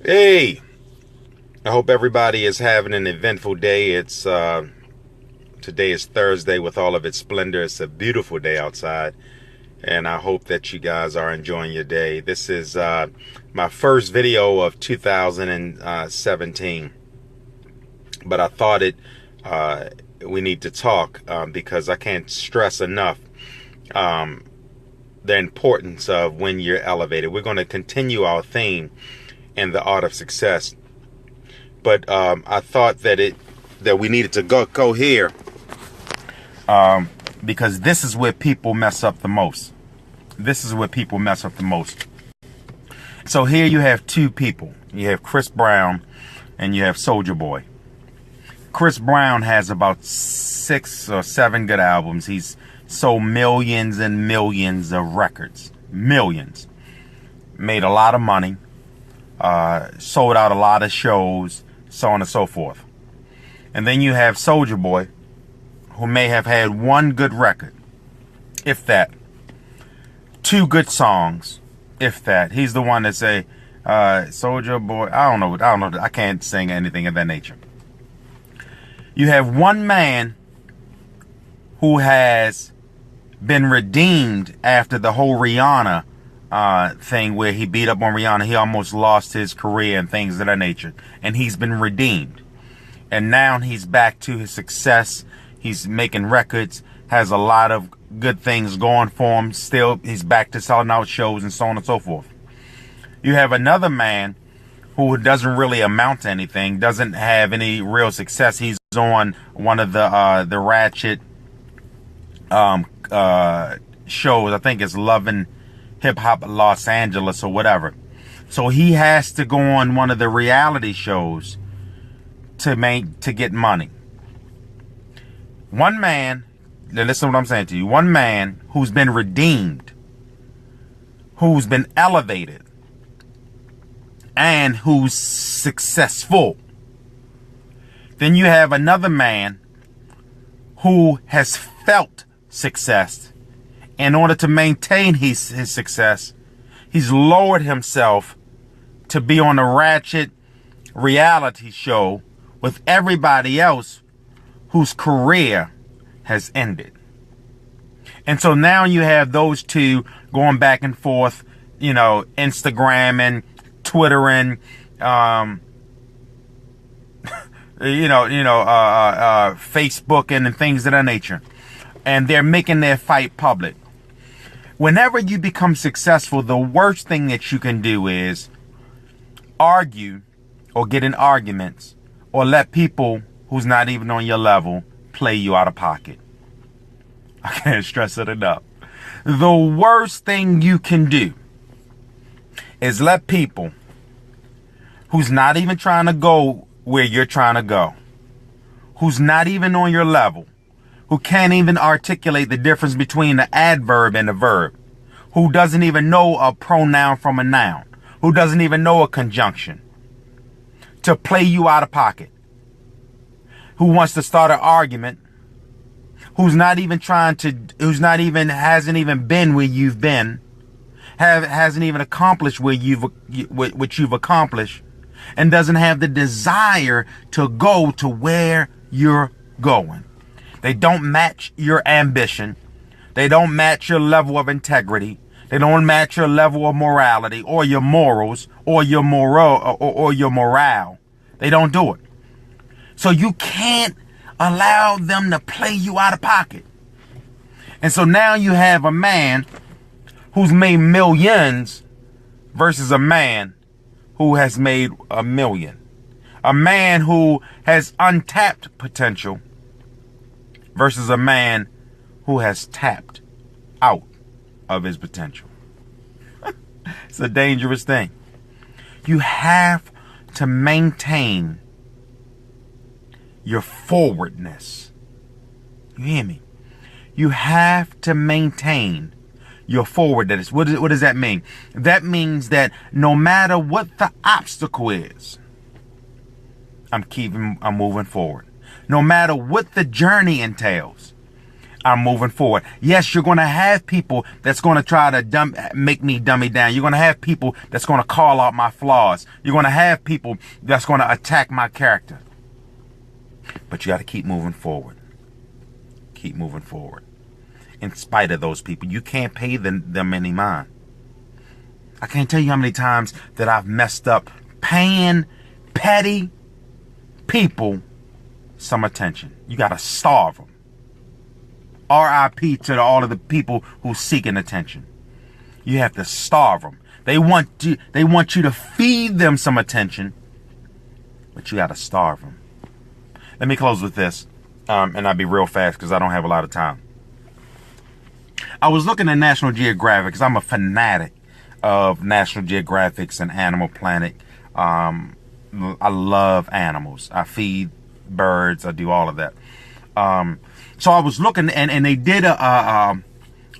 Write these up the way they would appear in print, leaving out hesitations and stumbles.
Hey, I hope everybody is having an eventful day. Today is Thursday with all of its splendor. It's a beautiful day outside, and I hope that you guys are enjoying your day. This is my first video of 2017, but I thought we need to talk because I can't stress enough the importance of when you're elevated. We're going to continue our theme in the art of success. But I thought that we needed to go here because this is where people mess up the most. This is where people mess up the most. So here you have two people. You have Chris Brown and you have Soulja Boy. Chris Brown has about 6 or 7 good albums. He's sold millions and millions of records. Millions. Made a lot of money. Sold out a lot of shows, so on and so forth. And then you have Soulja Boy, who may have had one good record, if that. 2 good songs, if that. He's the one that say, Soulja Boy, I don't know, I can't sing anything of that nature. You have one man who has been redeemed after the whole Rihanna thing where he beat up on Rihanna. He almost lost his career and things of that nature. And he's been redeemed. And now he's back to his success. He's making records, has a lot of good things going for him. Still, he's back to selling out shows and so on and so forth. You have another man who doesn't really amount to anything, doesn't have any real success. He's on one of the ratchet shows. I think it's Lovin' Hip Hop Los Angeles or whatever. So he has to go on one of the reality shows to get money. One man, listen to what I'm saying to you. One man who's been redeemed, who's been elevated, and who's successful. Then you have another man who has felt success. In order to maintain his success, he's lowered himself to be on a ratchet reality show with everybody else whose career has ended. And so now you have those two going back and forth, Instagramming, Twittering, Facebooking and things of that nature. And they're making their fight public. Whenever you become successful, the worst thing that you can do is argue or get in arguments or let people who's not even on your level play you out of pocket. I can't stress it enough. The worst thing you can do is let people who's not even trying to go where you're trying to go, who's not even on your level, who can't even articulate the difference between the adverb and the verb, who doesn't even know a pronoun from a noun, who doesn't even know a conjunction, to play you out of pocket, who wants to start an argument, hasn't even been where you've been, hasn't even accomplished what you've accomplished, and doesn't have the desire to go to where you're going. They don't match your ambition. They don't match your level of integrity. They don't match your level of morality or your morals or your morale. They don't do it. So you can't allow them to play you out of pocket. And so now you have a man who's made millions versus a man who has made $1 million. A man who has untapped potential versus a man who has tapped out of his potential. It's a dangerous thing. You have to maintain your forwardness. You hear me? You have to maintain your forwardness. What does that mean? That means that no matter what the obstacle is, I'm moving forward. No matter what the journey entails, I'm moving forward. Yes, you're going to have people that's going to try to make me dummy down. You're going to have people that's going to call out my flaws. You're going to have people that's going to attack my character. But you got to keep moving forward. Keep moving forward. In spite of those people, you can't pay them any mind. I can't tell you how many times that I've messed up paying petty people some attention. You got to starve them. R.I.P. to all of the people who seeking attention. You have to starve them. They want you to feed them some attention, but you got to starve them. Let me close with this, and I'll be real fast because I don't have a lot of time. I was looking at National Geographic because I'm a fanatic of National Geographics and Animal Planet. I love animals. I feed birds. I do all of that. So I was looking, and they did a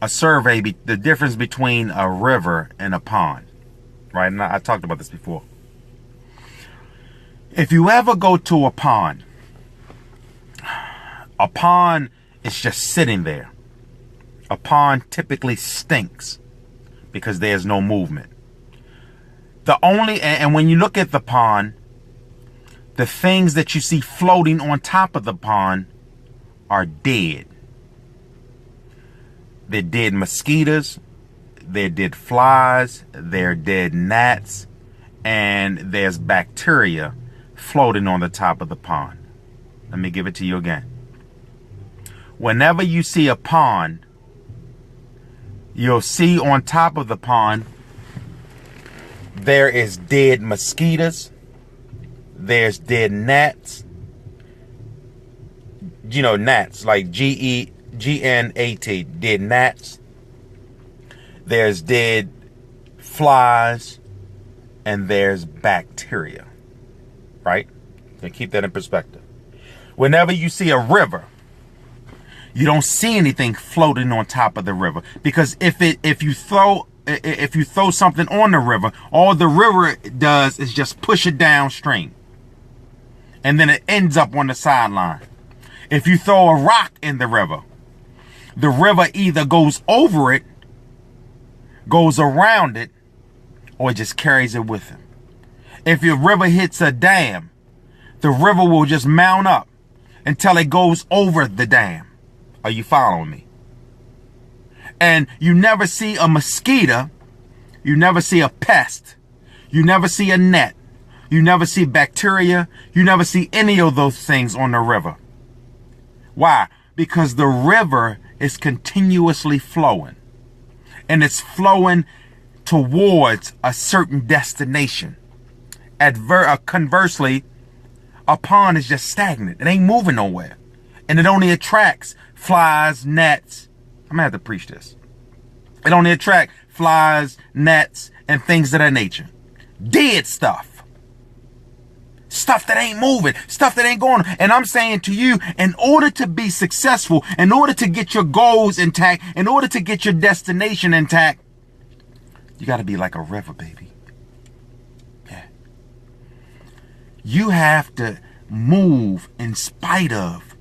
survey, the difference between a river and a pond, right? And I talked about this before. If you ever go to a pond is just sitting there. A pond typically stinks because there's no movement. And when you look at the pond, the things that you see floating on top of the pond are dead. They're dead mosquitoes, they're dead flies, they're dead gnats, and there's bacteria floating on the top of the pond. Let me give it to you again. Whenever you see a pond, you'll see on top of the pond there is dead mosquitoes, there's dead gnats. You know, gnats, like G-N-A-T, dead gnats. There's dead flies, and there's bacteria, right? So keep that in perspective. Whenever you see a river, you don't see anything floating on top of the river, because if you throw something on the river, all the river does is just push it downstream, and then it ends up on the sideline. If you throw a rock in the river either goes over it, goes around it, or it just carries it with it. If your river hits a dam, the river will just mount up until it goes over the dam. Are you following me? And you never see a mosquito, you never see a pest, you never see a net, you never see bacteria, you never see any of those things on the river. Why? Because the river is continuously flowing, and it's flowing towards a certain destination. Conversely, a pond is just stagnant. It ain't moving nowhere, and it only attracts flies, gnats. I'm gonna have to preach this. It only attracts flies, gnats, and things of that nature. Dead stuff. Stuff that ain't moving, stuff that ain't going. And I'm saying to you, in order to be successful, in order to get your goals intact, in order to get your destination intact, you got to be like a river, baby. Yeah. You have to move in spite of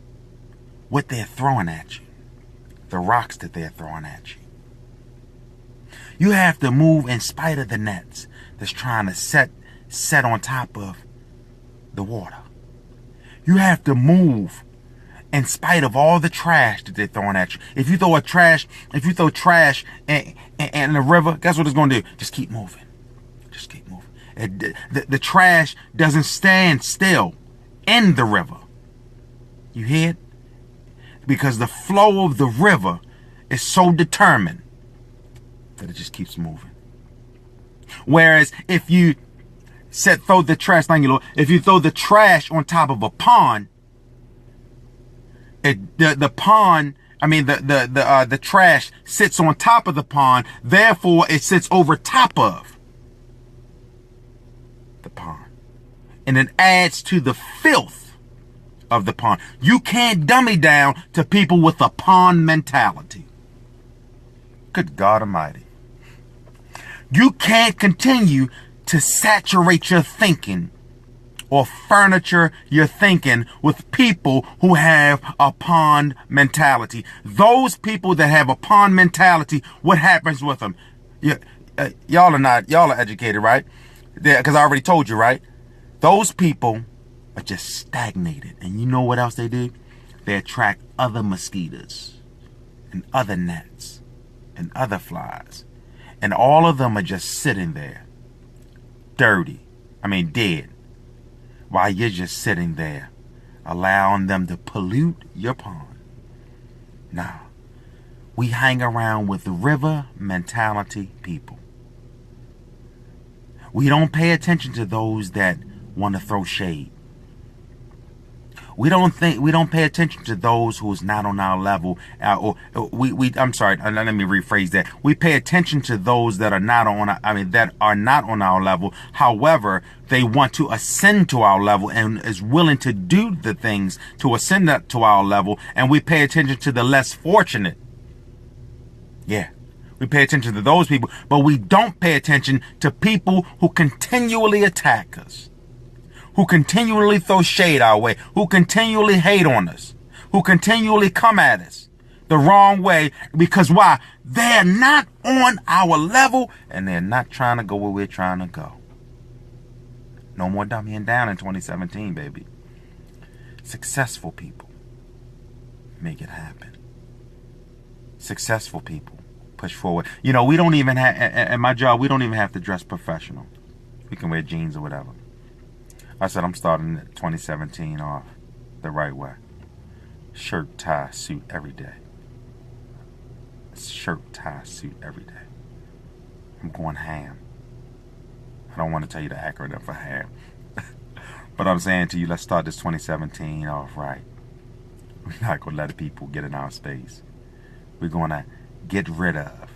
what they're throwing at you, the rocks that they're throwing at you. You have to move in spite of the nets that's trying to set on top of the water. You have to move in spite of all the trash that they're throwing at you. If you throw trash in the river, guess what it's going to do? Just keep moving. Just keep moving. The trash doesn't stand still in the river. You hear it? Because the flow of the river is so determined that it just keeps moving. Whereas if you throw the trash, thank you, Lord. If you throw the trash on top of a pond, the trash sits on top of the pond. Therefore, it sits over top of the pond, and it adds to the filth of the pond. You can't dummy down to people with a pond mentality. Good God Almighty. You can't continue to saturate your thinking or furniture you're thinking with people who have a pond mentality. Those people that have a pond mentality, what happens with them? Y'all are educated, right? Because I already told you, right? Those people are just stagnated. And you know what else they do? They attract other mosquitoes and other gnats and other flies. And all of them are just sitting there, dead, while you're just sitting there, allowing them to pollute your pond. Now, we hang around with river mentality people. We don't pay attention to those that want to throw shade. We don't pay attention to those who's not on our level. I'm sorry. Let me rephrase that. We pay attention to those that are not on our level. However, they want to ascend to our level and is willing to do the things to ascend up to our level. And we pay attention to the less fortunate. Yeah. We pay attention to those people, but we don't pay attention to people who continually attack us, who continually throw shade our way, who continually hate on us, who continually come at us the wrong way. Because why? They're not on our level and they're not trying to go where we're trying to go. No more dummying down in 2017, baby. Successful people make it happen. Successful people push forward. You know, we don't even have, at my job, we don't even have to dress professional. We can wear jeans or whatever. I said I'm starting 2017 off the right way. Shirt, tie, suit every day. Shirt, tie, suit every day. I'm going ham. I don't want to tell you the acronym for ham. But I'm saying to you, let's start this 2017 off right. We're not going to let people get in our space. We're going to get rid of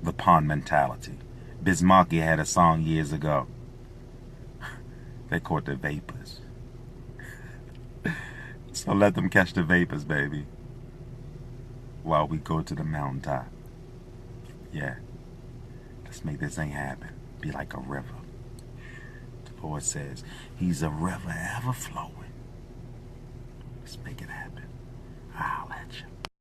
the pond mentality. Biz Markie had a song years ago. They caught the vapors. So let them catch the vapors, baby, while we go to the mountaintop. Yeah. Let's make this thing happen. Be like a river. The Lord says he's a river ever flowing. Let's make it happen. I'll let you.